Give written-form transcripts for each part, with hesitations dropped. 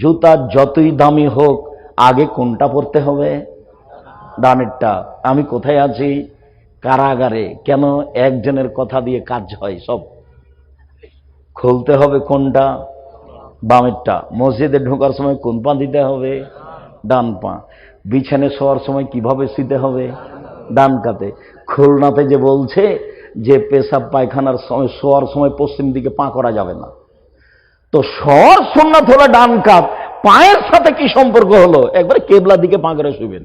জুতা যতই দামি হোক আগে কোনটা পরতে হবে? ডানেরটা। আমি কোথায় আছি? কারাগারে। কেন? একজনের কথা দিয়ে কাজ হয় সব। খুলতে হবে কোনটা? বামেরটা। মসজিদে ঢোকার সময় কোন পা দিতে হবে? ডান পা। বিছানে শোয়ার সময় কিভাবে শুতে হবে? ডান কাতে। খুলনাতে যে বলছে যে পেশাব পায়খানার সময় শোয়ার সময় পশ্চিম দিকে পা করা যাবে না, তো শোয়ার সুন্নাত হলো ডান কাত, পায়ের সাথে কি সম্পর্ক হলো? একবার কেবলা দিকে পা করে শুবেন,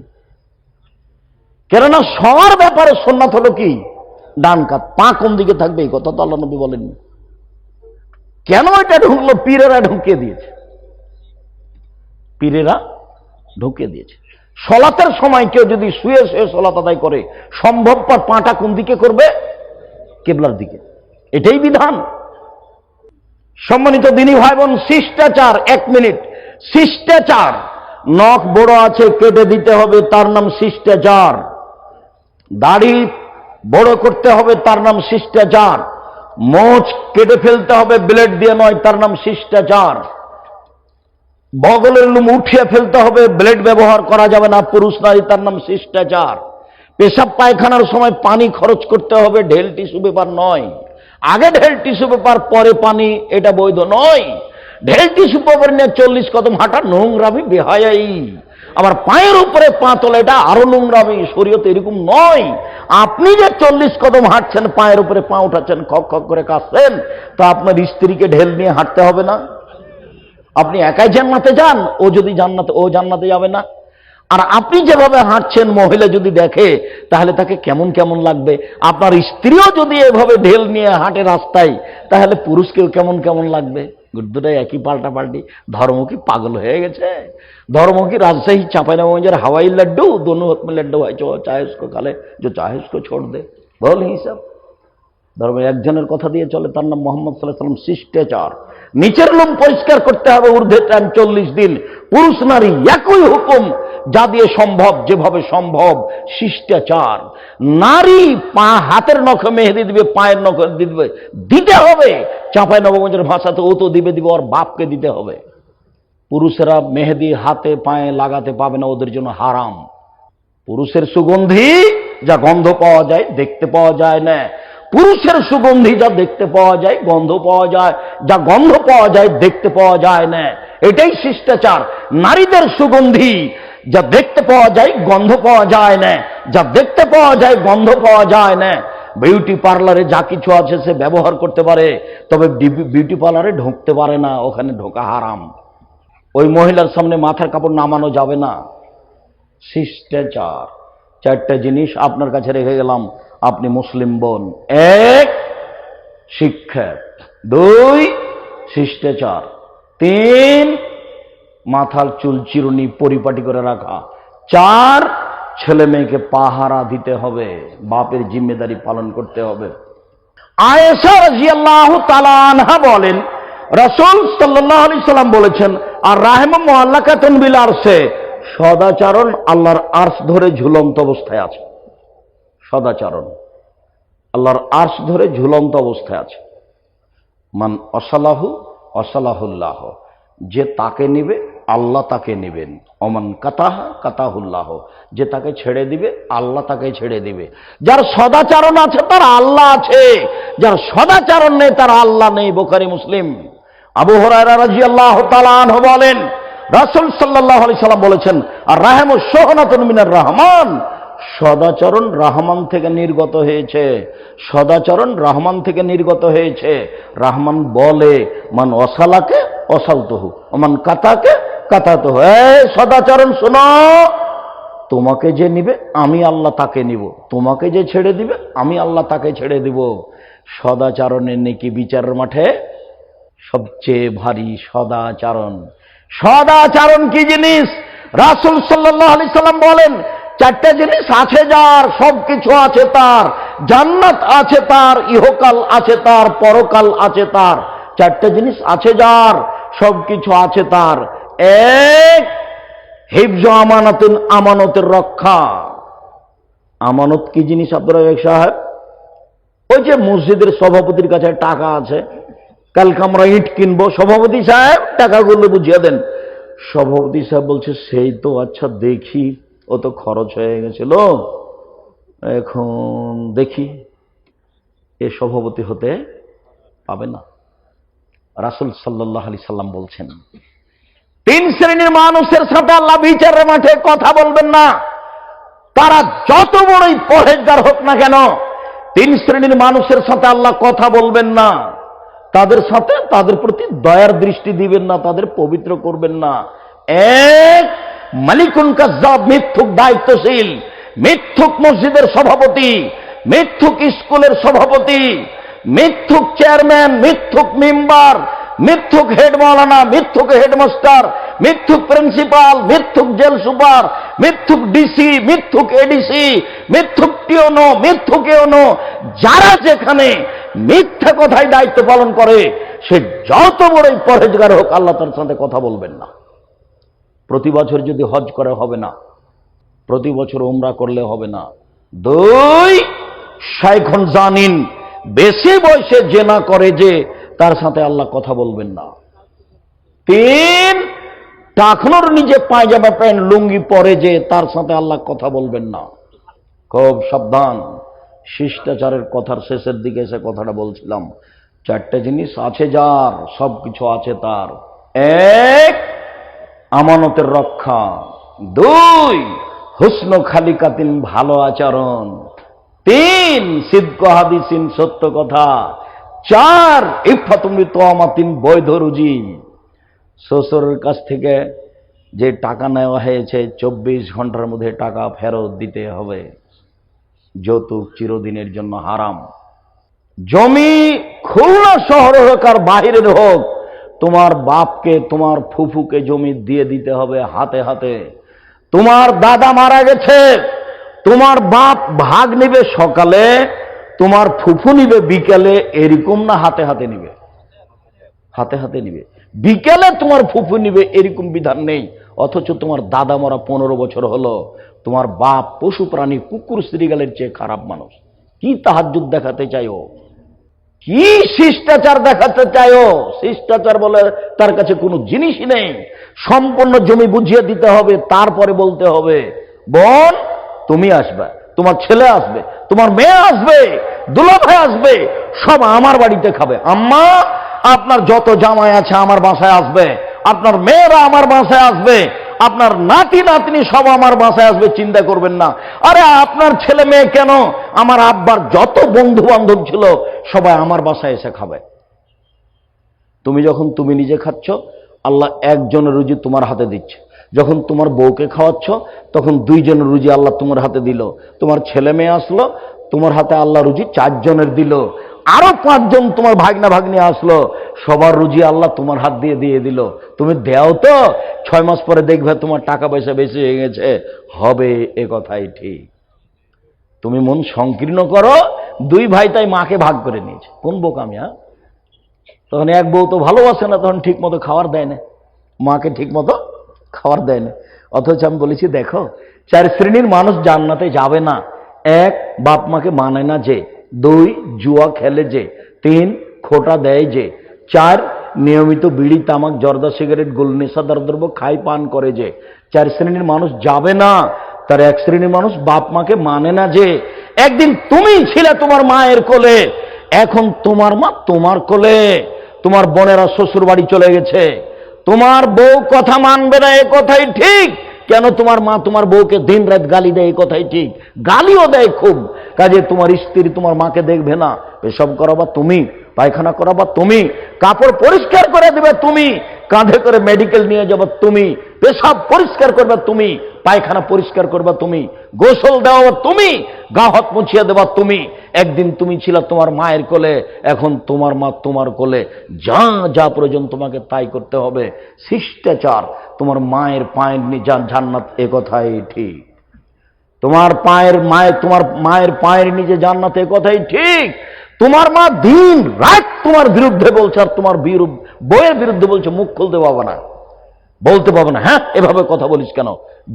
কেননা শোয়ার ব্যাপারে সুন্নাত হলো কি? ডান কাত। পা কোন দিকে থাকবে এই কথা তো আল্লাহ নবী বলেননি। কেন এটা ঢুকলো? পীরেরা ঢুকিয়ে দিয়েছে, পীরেরা ঢুকিয়ে দিয়েছে। সলাতের সময় কেউ যদি শুয়ে শুয়ে সলাত আদায় করে, সম্ভবপর পাটা কোন দিকে করবে? কেবলার দিকে। এটাই বিধান। সম্মানিত দিনী ভাই বোন, শিষ্টাচার, 1 মিনিট। শিষ্টাচার। নখ বড় আছে কেটে দিতে হবে, তার নাম শিষ্টাচার। দাড়ি বড় করতে হবে, তার নাম শিষ্টাচার। মোচ কেটে ফেলতে হবে ব্লেড দিয়ে নয়, তার নাম শিষ্টাচার। বগলের লোম উঠিয়ে ফেলতে হবে, ব্লেড ব্যবহার করা যাবে না, পুরুষ নারী, তার নাম শিষ্টাচার। পেশাব পায়খানার সময় পানি খরচ করতে হবে, ঢেল টিস্যু পেপার নয়। আগে ঢেল টিস্যু পেপার পরে পানি, এটা বৈধ নয়। ঢেল টিস্যু পেপার নিয়ে 40 কদম হাঁটা নোংরামি, বেহায়াই। আবার পায়ের উপরে পা তোলা, এটা আরো নোংরামি। শরীয়ত এরকম নয়। আপনি যে 40 কদম হাঁটছেন, পায়ের উপরে পা উঠাচ্ছেন, খক খক করে কাঁদছেন, তা আপনার স্ত্রীকে ঢেল নিয়ে হাঁটতে হবে না? আপনি একাই জান্নাতে যান, ও যদি জান্নাতে, ও জান্নাতে যাবে না? আর আপনি যেভাবে হাঁটছেন, মহিলা যদি দেখে তাহলে তাকে কেমন কেমন লাগবে। আপনার স্ত্রীও যদি এভাবে ঢেল নিয়ে হাঁটে রাস্তায়, তাহলে পুরুষকেও কেমন কেমন লাগবে। দুটাই একই পাল্টাপাল্টি। ধর্ম কি পাগল হয়ে গেছে? ধর্ম কি রাজশাহী চাঁপাইনবাবগंज हवाई लड्डू? दोनों हाथ में लड्डू है, जो चाहे उसको खा ले, जो चाहे उसको छोड़ दे। বল হিসাব। ধর্ম একজনের কথা দিয়ে চলে, তার নাম মোহাম্মদ সাল্লাল্লাহু আলাইহি ওয়াসাল্লাম। শিষ্টাচার। নিচের লোম পরিষ্কার করতে হবে, ঊর্ধ্বের টাইম 40 দিন। পুরুষ নারী একই হুকুম, যা দিয়ে সম্ভব, যেভাবে সম্ভব। শিষ্টাচার। নারী পা হাতের নখে মেহেদি দিবে, পায়ের নখে দিবে, দিতে হবে। চাঁপাইনবাবগঞ্জের ভাষাতে ও তো দিবে, ওর বাপকে দিতে হবে। পুরুষেরা মেহেদি হাতে পায়ে লাগাতে পাবে না, ওদের জন্য হারাম। পুরুষের সুগন্ধি যা গন্ধ পাওয়া যায়, দেখতে পাওয়া যায় না। পুরুষের সুগন্ধি যা দেখতে পাওয়া যায়, গন্ধ পাওয়া যায়, যা গন্ধ পাওয়া যায়, দেখতে পাওয়া যায় না। এটাই শিষ্টাচার। নারীদের সুগন্ধি যা দেখতে পাওয়া যায়, গন্ধ পাওয়া যায় না, যা দেখতে পাওয়া যায়, গন্ধ পাওয়া যায় না। বিউটি পার্লারে যা কিছু আছে সে ব্যবহার করতে পারে, তবে বিউটি পার্লারে ঢুকতে পারে না, ওখানে ঢোকা হারাম। ওই মহিলার সামনে মাথার কাপড় নামানো যাবে না। শিষ্টাচার। 4টা জিনিস আপনার কাছে রেখে গেলাম, আপনি মুসলিম বোন। 1 শিক্ষা, 2 শিষ্টাচার, 3 মাথার চুল চিরুনি পরিপাটি করে রাখা, 4 ছেলে মেয়েকে পাহারা দিতে হবে, বাপের জিম্মেদারি পালন করতে হবে। আয়েশা রাদিয়াল্লাহু তাআলা আনহা বলেন, রাসূল সাল্লাল্লাহু আলাইহি সাল্লাম বলেছেন, আর রাহমু মুআল্লাকাতুন বিল আরশে, সদাচরণ আল্লাহর আরশ ধরে ঝুলন্ত অবস্থায় আছে। সদাচরণ আল্লাহর আরশ ধরে ঝুলন্ত অবস্থায় আছে। মান অসালাহু অসালাহুল্লাহ, যে তাকে নিবে আল্লাহ তাকে নেবেন। অমান কাতাহা কাতাহুল্লাহ, যে তাকে ছেড়ে দিবে আল্লাহ তাকে ছেড়ে দিবে। যার সদাচরণ আছে তার আল্লাহ আছে, যার সদাচরণ নেই তার আল্লাহ নেই। বুখারী মুসলিম। আবু হুরায়রা রাদিয়াল্লাহু তাআলা আনহু বলেন, রাসূল সাল্লাল্লাহু আলাইহি সাল্লাম বলেছেন, আর রাহমু শুহনাতুন মিনার রহমান, সদাচরণ রহমান থেকে নির্গত হয়েছে। সদাচরণ রহমান থেকে নির্গত হয়েছে। রহমান বলে, মান অসালাকে অসালতহু, মান কাতাকে কাতাতহু। এই সদাচরণ শোনো, তোমাকে যে নিবে আমি আল্লাহ তাকে নিব, তোমাকে যে ছেড়ে দিবে আমি আল্লাহ তাকে ছেড়ে দিব। সদাচরণের নেকি বিচারের মাঠে সবচেয়ে ভারী। সদাচরণ। সদাচরণ কি জিনিস? রাসূল সাল্লাল্লাহু আলাইহি সাল্লাম বলেন, 4টা জিনিস আছে যার, সবকিছু আছে তার। জান্নাত আছে তার, ইহকাল আছে তার, পরকাল আছে তার। 4টা জিনিস আছে যার, সবকিছু আছে তার। 1 হিফজ আমানাতুন, আমানতের রক্ষা। আমানত কি জিনিস আব্দুর রাজ্জাক সাহেব? ওই যে মসজিদের সভাপতির কাছে টাকা আছে, কালকে আমরা ইট কিনবো, সভাপতি সাহেব টাকাগুলো বুঝিয়ে দেন। সভাপতি সাহেব বলছে, সেই তো আচ্ছা দেখি, ও তো খরচ হয়ে গেছিল, এখন দেখি এ সভাপতি হতে পাবে না। রাসূল সাল্লাল্লাহু আলাইহি সাল্লাম বলছেন, তিন শ্রেণীর মানুষের সাথে আল্লাহ বিচারের মাঠে কথা বলবেন না, তারা যত বড়ই পরহেজগার হোক না কেন। তিন শ্রেণীর মানুষের সাথে আল্লাহ কথা বলবেন না, তাদের সাথে তাদের প্রতি দয়ার দৃষ্টি দিবেন না, তাদের পবিত্র করবেন না। এক, মালিকুন কাজ্জাব, মিথ্যুক দায়িত্বশীল, মিথ্যুক মসজিদের সভাপতি, মিথ্যুক স্কুলের সভাপতি, মিথ্যুক চেয়ারম্যান, মিথ্যুক মেম্বার, মিথ্যুক হেড মাওলানা, মিথ্যুক হেডমাস্টার, মিথ্যুক প্রিন্সিপাল, মিথ্যুক জেল সুপার, মিথ্যুক ডিসি, মিথ্যুক এডিসি, মিথ্যুক টিওনো, মিথ্যুক এওনো, যারা যেখানে মিথ্যা কথায় দায়িত্ব পালন করে, সে যত বড়ই পরহেজগার হোক, আল্লাহ তার সাথে কথা বলবেন না। প্রতি বছর যদি হজ করে হবে না, প্রতি বছর উমরা করলে হবে না। দুই, শাইখুন জানিন, বেশি বয়সে জেনা করে যে, তার সাথে আল্লাহ কথা বলবেন না। তিন, টাকনোর নিজে পায়জামা প্যান্ট লুঙ্গি পরে যে, তার সাথে আল্লাহ কথা বলবেন না। খুব সাবধান। শিষ্টাচারের কথার শেষের দিকে এসে কথাটা বলছিলাম, চারটে জিনিস আছে যার, সবকিছু আছে তার। এক, আমানতের রক্ষা। দুই, হুসন খালিকাতিন, ভালো আচরণ। তিন, সিদ্ক হাদিসিন, সত্য কথা। চার, ইফাতুমি তোয়ামাতিন, বৈধ রুজি। শ্বশুরের কাছ থেকে যে টাকা নেওয়া হয়েছে 24 ঘন্টার মধ্যে টাকা ফেরত দিতে হবে। যৌতুক চিরদিনের জন্য হারাম। জমি খুলনা শহরে হোক আর বাহিরের হোক, তোমার বাপকে তোমার ফুফুকে জমি দিয়ে দিতে হবে হাতে হাতে। তোমার দাদা মারা গেছে, তোমার বাপ ভাগ নিবে সকালে, তোমার ফুফু নিবে বিকেলে, এরকম না হাতে হাতে নিবে, হাতে হাতে নিবে। বিকেলে তোমার ফুফু নিবে, এরকম বিধান নেই। অথচ তোমার দাদা মরা 15 বছর হলো, তোমার বাপ পশু প্রাণী কুকুর শ্রীগালের চেয়ে খারাপ মানুষ। কি তাহাজ্জুদ দেখাতে চাইও, কি শিষ্টাচার দেখাতে চাইও? শিষ্টাচার বলে তার কাছে কোনো জিনিসই নেই। সম্পূর্ণ জমি বুঝিয়ে দিতে হবে, তারপরে বলতে হবে, বোন তুমি আসবে, তোমার ছেলে আসবে, তোমার মেয়ে আসবে, দুলাভাই আসবে, সব আমার বাড়িতে খাবে। আম্মা, আপনার যত জামাই আছে আমার বাসায় আসবে, আপনার মেয়েরা আমার বাসায় আসবে, আপনার নাতি নাতনি সব আমার বাসায় আসবে, চিন্তা করবেন না। আরে আপনার ছেলে মেয়ে কেন, আমার আব্বার যত বন্ধু বান্ধব ছিল সবাই আমার বাসায় এসে খাবে। তুমি যখন তুমি নিজে খাচ্ছ, আল্লাহ একজনের রুজি তোমার হাতে দিচ্ছে। যখন তোমার বউকে খাওয়াচ্ছ, তখন 2 জনের রুজি আল্লাহ তোমার হাতে দিল। তোমার ছেলে মেয়ে আসলো, তোমার হাতে আল্লাহ রুজি 4 জনের দিল। আরো 5 জন তোমার ভাগনা ভাগ্নি আসলো, সবার রুজি আল্লাহ তোমার হাত দিয়ে দিয়ে দিল। তুমি দেও তো, 6 মাস পরে দেখবে তোমার টাকা পয়সা বেশি হয়ে গেছে। হবে, এ কথাই ঠিক। তুমি মন সংকীর্ণ করো, 2 ভাই তাই মাকে ভাগ করে নিয়েছে। কোন বোকামি? তখন এক বউ তো ভালোবাসে না, তখন ঠিক মতো খাবার দেয় না, মাকে ঠিক মতো খাবার দেয় না। অথচ আমি বলেছি, দেখো 4 শ্রেণীর মানুষ জান্নাতে যাবে না। 1, বাপ মাকে মানে না যে। 2, জুয়া খেলে যে। 3, খোটা দেয় যে। 4, নিয়মিত বিড়ি তামাক জর্দা সিগারেট গোল নেশাদার দ্রব্য খায় পান করে যে। 4 শ্রেণীর মানুষ যাবে না। তার 1 শ্রেণীর মানুষ বাপ মাকে মানে না যে। একদিন তুমি ছিলে তোমার মায়ের কোলে, এখন তোমার মা তোমার কোলে। তোমার বোনেরা শ্বশুর বাড়ি চলে গেছে, তোমার বউ কথা মানবে না, এ কথাই ঠিক। কেন? তোমার মা তোমার বউকে দিন রাত গালি দেয়, এ কথাই ঠিক। গালিও দেয় খুব। কাজে তোমার স্ত্রী তোমার মাকে দেখবে না, পেশাব করাবা তুমি, পায়খানা করাবা তুমি, কাপড় পরিষ্কার করে দেবে তুমি, কাঁধে করে মেডিকেল নিয়ে যাবা তুমি, পেশাব পরিষ্কার করবে তুমি, পায়খানা পরিষ্কার করবা তুমি, গোসল দেওয়া তুমি, গা হাত মুছিয়ে দেবা তুমি। একদিন তুমি ছিলা তোমার মায়ের কোলে, এখন তোমার মা তোমার কোলে। যা যা প্রয়োজন তোমাকে তাই করতে হবে। শিষ্টাচার। তোমার মায়ের পায়ের জান্নাত, এ কথাই ঠিক। তোমার মায়ের পায়ের নিচে জান্নাত, এ কথাই ঠিক। তোমার মা দিন রাত তোমার বিরুদ্ধে বলছে, আর তোমার বইয়ের বিরুদ্ধে বলছে, মুখ খুলতে পাবো না, বলতে পাবো না। হ্যাঁ, এভাবে কথা বলিস কেন?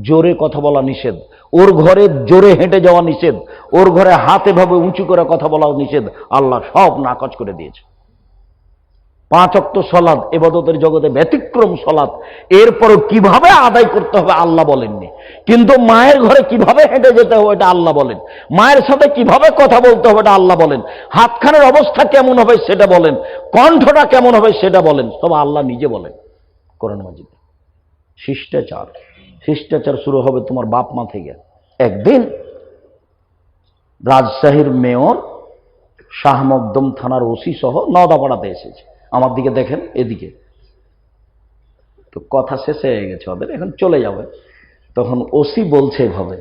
জোরে কথা বলা নিষেধ, ওর ঘরে জোরে হেঁটে যাওয়া নিষেধ, ওর ঘরে হাত এভাবে উঁচু করে কথা বলাও নিষেধ। আল্লাহ সব নাকচ করে দিয়েছে। 5 ওয়াক্ত সালাত ইবাদতের জগতে ব্যতিক্রম সালাত, এরপরও কিভাবে আদায় করতে হবে আল্লাহ বলেননি। কিন্তু মায়ের ঘরে কিভাবে হেঁটে যেতে হবে এটা আল্লাহ বলেন, মায়ের সাথে কিভাবে কথা বলতে হবে এটা আল্লাহ বলেন, হাতখানের অবস্থা কেমন হবে সেটা বলেন, কণ্ঠটা কেমন হবে সেটা বলেন, সব আল্লাহ নিজে বলেন কোরআন মাজিদে। শিষ্টাচার, শিষ্টাচার শুরু হবে তোমার বাপ মা থেকে। একদিন রাজশাহীর মেয়র শাহ মকদম থানার ওসি সহ নওদাপাড়াতে এসেছে। আমার দিকে দেখেন, এদিকে। তো কথা শেষ হয়ে গেছে ওদের, এখন চলে যাবে। তখন ওসি বলছে এভাবে,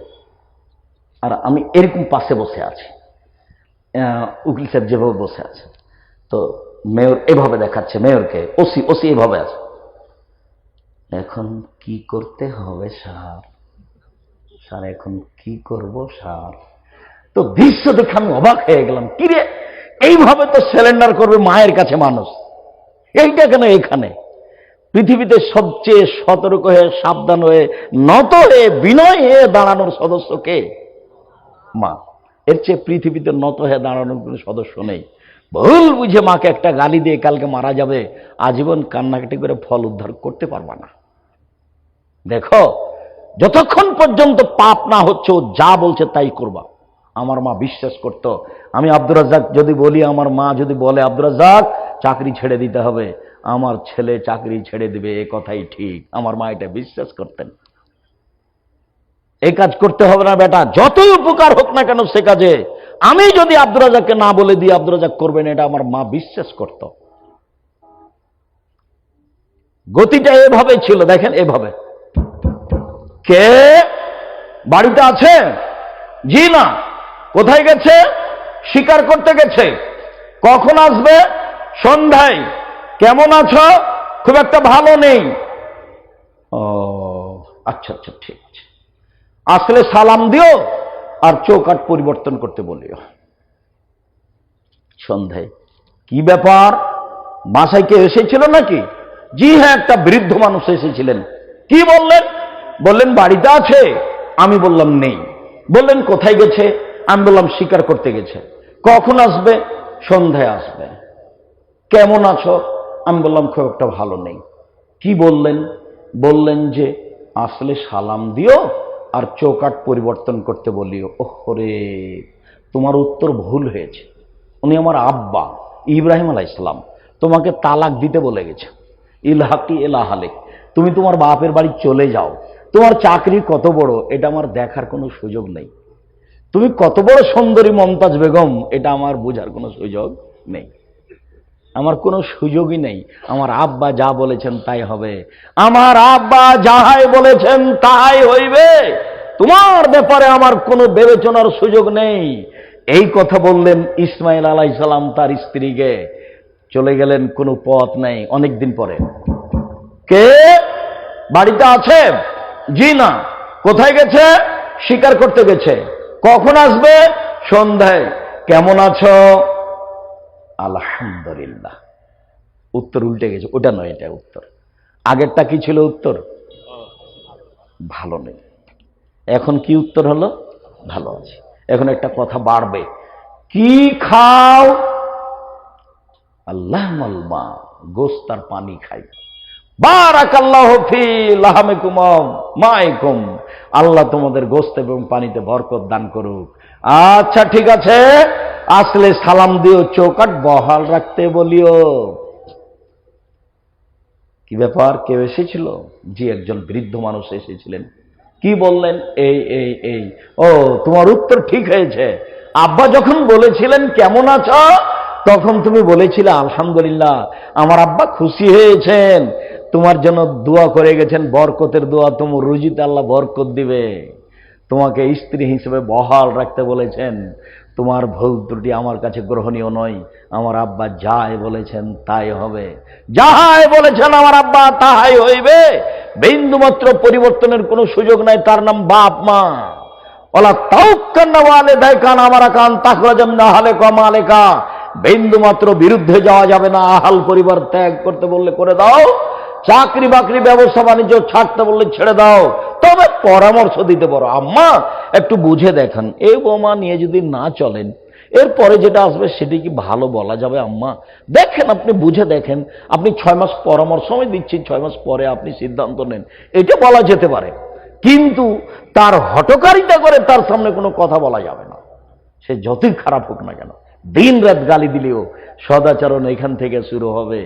আর আমি এরকম পাশে বসে আছি, উকিল সাহেব যেভাবে বসে আছে, তো মেয়র এভাবে দেখাচ্ছে মেয়রকে, ওসি ওসি এভাবে আছে। এখন কি করতে হবে স্যার? স্যার এখন কি করব স্যার? তো দৃশ্য দেখে আমি অবাক হয়ে গেলাম, কিরে এইভাবে তো সিলিন্ডার করবে মায়ের কাছে মানুষ, এইটা কেন এখানে? পৃথিবীতে সবচেয়ে সতর্ক হয়ে, সাবধান হয়ে, নত হয়ে, বিনয় হয়ে দাঁড়ানোর সদস্য কে? মা। এর চেয়ে পৃথিবীতে নত হয়ে দাঁড়ানোর কোনো সদস্য নেই। ভুল বুঝে মাকে একটা গালি দিয়ে কালকে মারা যাবে, আজীবন কান্নাকাটি করে ফল উদ্ধার করতে পারবা না। দেখো, যতক্ষণ পর্যন্ত পাপ না হচ্ছে ও যা বলছে তাই করবা। আমার মা বিশ্বাস করত, আমি আব্দুর রাজ্জাক যদি বলি, আমার মা যদি বলে আব্দুর রাজ্জাক চাকরি ছেড়ে দিতে হবে, আমার ছেলে চাকরি ছেড়ে দিবে, এ কথাই ঠিক। আমার মা এটা বিশ্বাস করতেন। এই কাজ করতে হবে না বেটা, যতই উপকার হোক না কেন সে কাজে আমি যদি আব্দুর রাজ্জাককে না বলে দিই আব্দুর রাজ্জাক করবেন, এটা আমার মা বিশ্বাস করত। গতিটা এভাবে ছিল, দেখেন এভাবে। কে বাড়িতে আছে? জি না। কোথায় গেছে? শিকার করতে গেছে। কখন আসবে? সন্ধ্যায়। কেমন আছো? খুব একটা ভালো নেই। ও আচ্ছা আচ্ছা, ঠিক আছে। আসলে সালাম দিও আর চৌকাঠ পরিবর্তন করতে বলিও। সন্ধ্যায়। কি ব্যাপার, বাসায় কে এসেছিল নাকি? জি হ্যাঁ, একটা বৃদ্ধ মানুষ এসেছিলেন। কি বললেন? বললেন বাড়িতে আছে। আমি বললাম নেই। বললেন কোথায় গেছে? আমি বললাম শিকার করতে গেছে। কখন আসবে? সন্ধ্যায় আসবে। কেমন আছো? আমি বললাম খুব একটা ভালো নেই। কি বললেন? বললেন যে আসলে সালাম দিও আর চৌকাঠ পরিবর্তন করতে বলিও। ওরে, তোমার উত্তর ভুল হয়েছে। উনি আমার আব্বা ইব্রাহিম আলাইহিস সালাম, তোমাকে তালাক দিতে বলে গেছে। ইলহাকি এলাহালে, তুমি তোমার বাপের বাড়ি চলে যাও। তোমার চাকরি কত বড় এটা আমার দেখার কোনো সুযোগ নেই। তুমি কত বড় সুন্দরী মমতাজ বেগম এটা আমার বোঝার কোনো সুযোগ নেই। আমার কোনো সুযোগই নেই। আমার আব্বা যা বলেছেন তাই হবে। আমার আব্বা যাহাই বলেছেন তাই হইবে। তোমার ব্যাপারে আমার কোনো বিবেচনার সুযোগ নেই। এই কথা বললেন ইসমাইল আলাইহিস সালাম তার স্ত্রীকে। চলে গেলেন, কোনো পথ নেই। অনেকদিন পরে, কে বাড়িতে আছে? জি না। কোথায় গেছে? শিকার করতে গেছে। কখন আসবে? সন্ধ্যায়। কেমন আছো? আলহামদুলিল্লাহ। উত্তর উল্টে গেছে, ওটা নয়, এটা উত্তর। আগেরটা কি ছিল উত্তর? ভালো নেই। এখন কি উত্তর হলো? ভালো আছে। এখন একটা কথা বাড়বে, কি খাও? আল্লাহ মালমা, গোস্ত আর পানি খাই। বারাকাল্লাহু ফি লাহমিকুম মাইকুম, আল্লাহ তোমাদের গোস্ত এবং পানিতে বরকত দান করুক। আচ্ছা ঠিক আছে, আসলে সালাম দিও, চৌকাঠ বহাল রাখতে বলিও। কি ব্যাপার, কেউ এসেছিল? জি, একজন বৃদ্ধ মানুষ এসেছিলেন। কি বললেন? এই এই এই। ও, তোমার উত্তর ঠিক হয়েছে। আব্বা যখন বলেছিলেন কেমন আছো, তখন তুমি বলেছিলে আলহামদুলিল্লাহ। আমার আব্বা খুশি হয়েছেন, তোমার জন্য দোয়া করে গেছেন, বরকতের দোয়া, তোমার রুজিতে আল্লাহ বরকত দিবে। তোমাকে স্ত্রী হিসেবে বহাল রাখতে বলেছেন। তোমার ভুল ত্রুটি আমার কাছে গ্রহণীয় নয়। আমার আব্বা যাই বলেছেন তাই হবে। যাহাই বলেছেন আমার আব্বা তাহাই হইবে। বিন্দুমাত্র পরিবর্তনের কোনো সুযোগ নাই। তার নাম বাপ মা। ওলা তাওক্কান্না ওয়ালিদাইকান আমারাকান তাখরাজাম নাহালে কামালেকা। বিন্দুমাত্র বিরুদ্ধে যাওয়া যাবে না। আহাল পরিবার ত্যাগ করতে বললে করে দাও, চাকরি বাকরি ব্যবসা বাণিজ্য ছাড়তে বললে ছেড়ে দাও। তবে পরামর্শ দিতে পারো, আম্মা একটু বুঝে দেখান, এই বোমা নিয়ে যদি না চলেন, এরপরে যেটা আসবে সেটি কি ভালো বলা যাবে আম্মা? দেখেন, আপনি বুঝে দেখেন, আপনি 6 মাস পরামর্শ আমি দিচ্ছি, 6 মাস পরে আপনি সিদ্ধান্ত নেন, এটা বলা যেতে পারে। কিন্তু তার হঠকারিতা করে তার সামনে কোনো কথা বলা যাবে না, সে যতই খারাপ হোক না কেন। দিন রাত গালি দিলেও সদাচরণ এখান থেকে শুরু হবে।